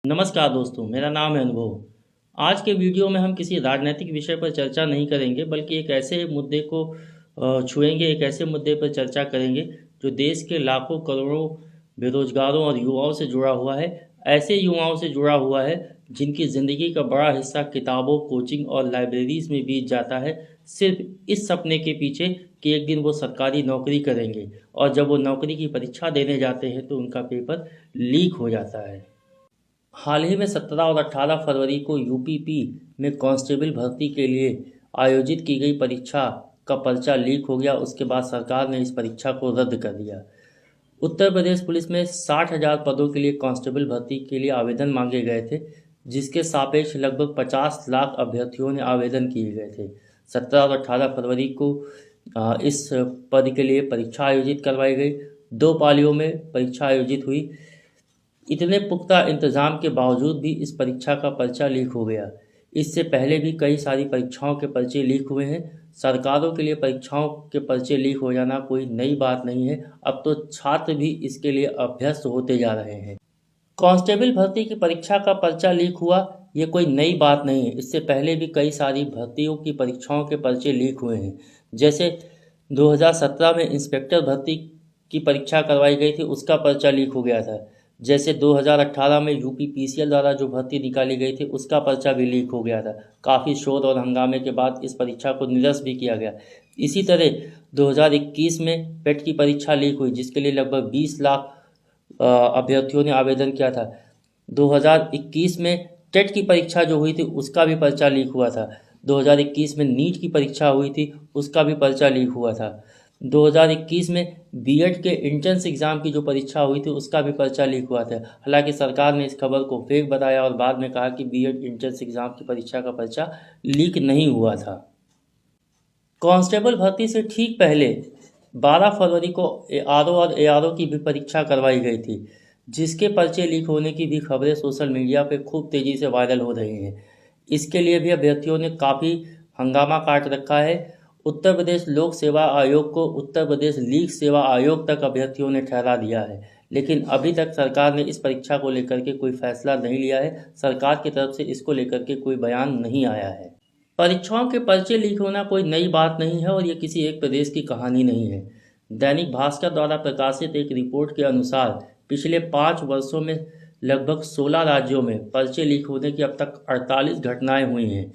नमस्कार दोस्तों, मेरा नाम है अनुभव। आज के वीडियो में हम किसी राजनीतिक विषय पर चर्चा नहीं करेंगे, बल्कि एक ऐसे मुद्दे को छुएंगे, एक ऐसे मुद्दे पर चर्चा करेंगे जो देश के लाखों करोड़ों बेरोजगारों और युवाओं से जुड़ा हुआ है। ऐसे युवाओं से जुड़ा हुआ है जिनकी ज़िंदगी का बड़ा हिस्सा किताबों, कोचिंग और लाइब्रेरीज में बीत जाता है, सिर्फ इस सपने के पीछे कि एक दिन वो सरकारी नौकरी करेंगे। और जब वो नौकरी की परीक्षा देने जाते हैं तो उनका पेपर लीक हो जाता है। हाल ही में 17 और 18 फरवरी को यूपीपी में कांस्टेबल भर्ती के लिए आयोजित की गई परीक्षा का पर्चा लीक हो गया। उसके बाद सरकार ने इस परीक्षा को रद्द कर दिया। उत्तर प्रदेश पुलिस में 60,000 पदों के लिए कांस्टेबल भर्ती के लिए आवेदन मांगे गए थे, जिसके सापेक्ष लगभग 50 लाख अभ्यर्थियों ने आवेदन किए गए थे। 17 और 18 फरवरी को इस पद के लिए परीक्षा आयोजित करवाई गई। 2 पालियों में परीक्षा आयोजित हुई। इतने पुख्ता इंतजाम के बावजूद भी इस परीक्षा का पर्चा लीक हो गया। इससे पहले भी कई सारी परीक्षाओं के पर्चे लीक हुए हैं। सरकारों के लिए परीक्षाओं के पर्चे लीक हो जाना कोई नई बात नहीं है। अब तो छात्र भी इसके लिए अभ्यस्त होते जा रहे हैं। कांस्टेबल भर्ती की परीक्षा का पर्चा लीक हुआ, ये कोई नई बात नहीं है। इससे पहले भी कई सारी भर्तियों की परीक्षाओं के पर्चे लीक हुए हैं। जैसे 2017 में इंस्पेक्टर भर्ती की परीक्षा करवाई गई थी, उसका पर्चा लीक हो गया था। जैसे 2018 में यूपीपीसीएल द्वारा जो भर्ती निकाली गई थी, उसका पर्चा भी लीक हो गया था। काफ़ी शोर और हंगामे के बाद इस परीक्षा को निरस्त भी किया गया। इसी तरह 2021 में पेट की परीक्षा लीक हुई, जिसके लिए लगभग 20 लाख अभ्यर्थियों ने आवेदन किया था। 2021 में टेट की परीक्षा जो हुई थी, उसका भी पर्चा लीक हुआ था। 2021 में नीट की परीक्षा हुई थी, उसका भी पर्चा लीक हुआ था। 2021 में बीएड के एंट्रेंस एग्ज़ाम की जो परीक्षा हुई थी, उसका भी पर्चा लीक हुआ था। हालांकि सरकार ने इस खबर को फेक बताया और बाद में कहा कि बीएड एंट्रेंस एग्ज़ाम की परीक्षा का पर्चा लीक नहीं हुआ था। कांस्टेबल भर्ती से ठीक पहले 12 फरवरी को एआरओ और एआरओ की भी परीक्षा करवाई गई थी, जिसके पर्चे लीक होने की भी खबरें सोशल मीडिया पे खूब तेज़ी से वायरल हो रही हैं। इसके लिए भी अभ्यर्थियों ने काफ़ी हंगामा काट रखा है। उत्तर प्रदेश लोक सेवा आयोग को उत्तर प्रदेश लीग सेवा आयोग तक अभ्यर्थियों ने ठहरा दिया है, लेकिन अभी तक सरकार ने इस परीक्षा को लेकर के कोई फैसला नहीं लिया है। सरकार की तरफ से इसको लेकर के कोई बयान नहीं आया है। परीक्षाओं के पर्चे लीक होना कोई नई बात नहीं है और ये किसी एक प्रदेश की कहानी नहीं है। दैनिक भास्कर द्वारा प्रकाशित एक रिपोर्ट के अनुसार पिछले 5 वर्षों में लगभग 16 राज्यों में पर्चे लीक होने की अब तक 48 घटनाएं हुई हैं,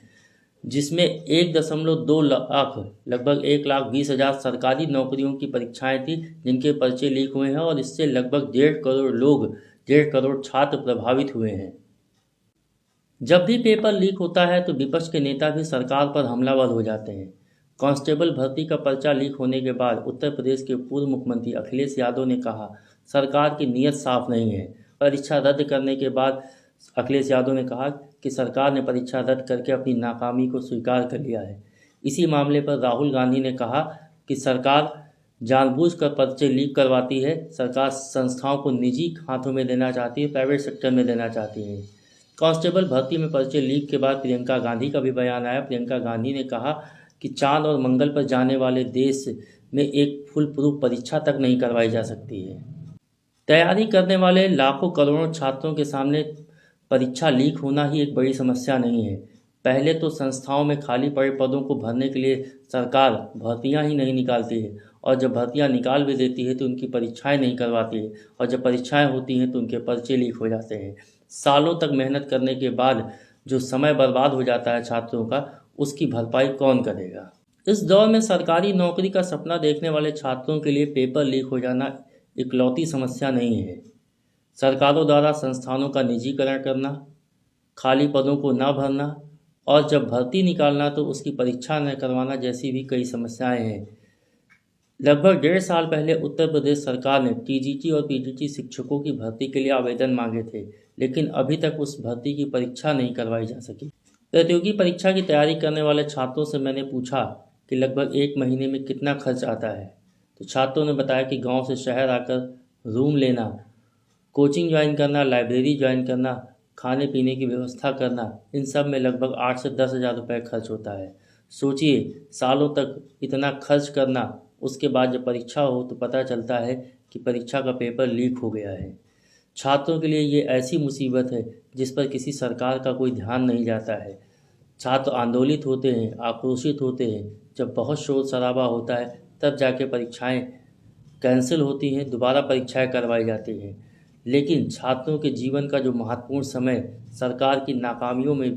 जिसमें 1.2 लाख लगभग 1,20,000 सरकारी नौकरियों की परीक्षाएं थी जिनके पर्चे लीक हुए हैं, और इससे लगभग 1.5 करोड़ लोग, 1.5 करोड़ छात्र प्रभावित हुए हैं। जब भी पेपर लीक होता है तो विपक्ष के नेता भी सरकार पर हमलावर हो जाते हैं। कांस्टेबल भर्ती का पर्चा लीक होने के बाद उत्तर प्रदेश के पूर्व मुख्यमंत्री अखिलेश यादव ने कहा, सरकार की नीयत साफ नहीं है। परीक्षा रद्द करने के बाद अखिलेश यादव ने कहा कि सरकार ने परीक्षा रद्द करके अपनी नाकामी को स्वीकार कर लिया है। इसी मामले पर राहुल गांधी ने कहा कि सरकार जानबूझकर पर्चे लीक करवाती है। सरकार संस्थाओं को निजी हाथों में देना चाहती है, प्राइवेट सेक्टर में देना चाहती है। कांस्टेबल भर्ती में पर्चे लीक के बाद प्रियंका गांधी का भी बयान आया। प्रियंका गांधी ने कहा कि चांद और मंगल पर जाने वाले देश में एक फुल प्रूफ परीक्षा तक नहीं करवाई जा सकती है। तैयारी करने वाले लाखों करोड़ों छात्रों के सामने परीक्षा लीक होना ही एक बड़ी समस्या नहीं है। पहले तो संस्थाओं में खाली पड़े पदों को भरने के लिए सरकार भर्तियां ही नहीं निकालती है, और जब भर्तियां निकाल भी देती है तो उनकी परीक्षाएं नहीं करवाती है, और जब परीक्षाएं होती हैं तो उनके पर्चे लीक हो जाते हैं। सालों तक मेहनत करने के बाद जो समय बर्बाद हो जाता है छात्रों का, उसकी भरपाई कौन करेगा। इस दौर में सरकारी नौकरी का सपना देखने वाले छात्रों के लिए पेपर लीक हो जाना इकलौती समस्या नहीं है। सरकारों द्वारा संस्थानों का निजीकरण करना, खाली पदों को न भरना, और जब भर्ती निकालना तो उसकी परीक्षा न करवाना जैसी भी कई समस्याएं हैं। लगभग 1.5 साल पहले उत्तर प्रदेश सरकार ने टीजीटी और पीजीटी शिक्षकों की भर्ती के लिए आवेदन मांगे थे, लेकिन अभी तक उस भर्ती की परीक्षा नहीं करवाई जा सकी। प्रतियोगी परीक्षा की तैयारी करने वाले छात्रों से मैंने पूछा कि लगभग 1 महीने में कितना खर्च आता है, तो छात्रों ने बताया कि गांव से शहर आकर रूम लेना, कोचिंग ज्वाइन करना, लाइब्रेरी ज्वाइन करना, खाने पीने की व्यवस्था करना, इन सब में लगभग 8 से 10 हज़ार रुपये खर्च होता है। सोचिए, सालों तक इतना खर्च करना, उसके बाद जब परीक्षा हो तो पता चलता है कि परीक्षा का पेपर लीक हो गया है। छात्रों के लिए ये ऐसी मुसीबत है जिस पर किसी सरकार का कोई ध्यान नहीं जाता है। छात्र आंदोलित होते हैं, आक्रोशित होते हैं। जब बहुत शोर शराबा होता है तब जाके परीक्षाएं कैंसिल होती हैं, दोबारा परीक्षाएं करवाई जाती हैं। लेकिन छात्रों के जीवन का जो महत्वपूर्ण समय सरकार की नाकामियों में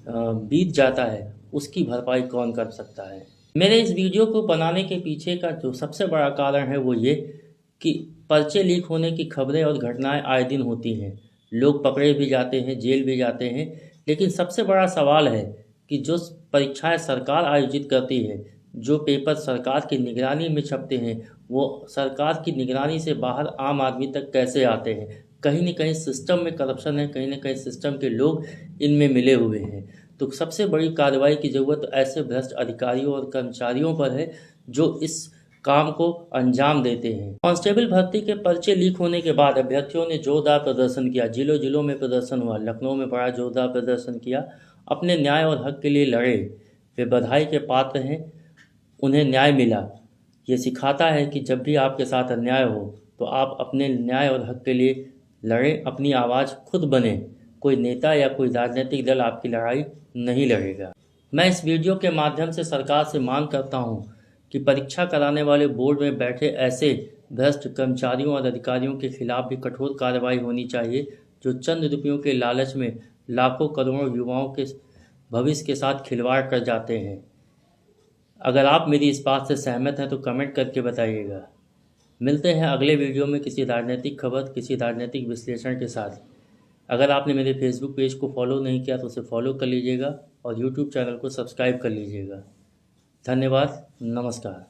बीत जाता है, उसकी भरपाई कौन कर सकता है। मेरे इस वीडियो को बनाने के पीछे का जो सबसे बड़ा कारण है वो ये कि पर्चे लीक होने की खबरें और घटनाएं आए दिन होती हैं। लोग पकड़े भी जाते हैं, जेल भी जाते हैं। लेकिन सबसे बड़ा सवाल है कि जो परीक्षाएं सरकार आयोजित करती है, जो पेपर सरकार की निगरानी में छपते हैं, वो सरकार की निगरानी से बाहर आम आदमी तक कैसे आते हैं। कहीं न कहीं सिस्टम में करप्शन है, कहीं न कहीं सिस्टम के लोग इनमें मिले हुए हैं। तो सबसे बड़ी कार्रवाई की ज़रूरत ऐसे भ्रष्ट अधिकारियों और कर्मचारियों पर है जो इस काम को अंजाम देते हैं। कांस्टेबल भर्ती के पर्चे लीक होने के बाद अभ्यर्थियों ने जोरदार प्रदर्शन किया। जिलों जिलों में प्रदर्शन हुआ। लखनऊ में बड़ा जोरदार प्रदर्शन किया। अपने न्याय और हक के लिए लड़े। वे बधाई के पात्र हैं, उन्हें न्याय मिला। ये सिखाता है कि जब भी आपके साथ अन्याय हो तो आप अपने न्याय और हक के लिए लड़ें, अपनी आवाज़ खुद बने। कोई नेता या कोई राजनीतिक दल आपकी लड़ाई नहीं लड़ेगा। मैं इस वीडियो के माध्यम से सरकार से मांग करता हूं कि परीक्षा कराने वाले बोर्ड में बैठे ऐसे भ्रष्ट कर्मचारियों और अधिकारियों के खिलाफ भी कठोर कार्रवाई होनी चाहिए जो चंद रुपयों के लालच में लाखों करोड़ों युवाओं के भविष्य के साथ खिलवाड़ कर जाते हैं। अगर आप मेरी इस बात से सहमत हैं तो कमेंट करके बताइएगा। मिलते हैं अगले वीडियो में किसी राजनीतिक खबर, किसी राजनीतिक विश्लेषण के साथ। अगर आपने मेरे फेसबुक पेज को फॉलो नहीं किया तो उसे फॉलो कर लीजिएगा और यूट्यूब चैनल को सब्सक्राइब कर लीजिएगा। धन्यवाद, नमस्कार।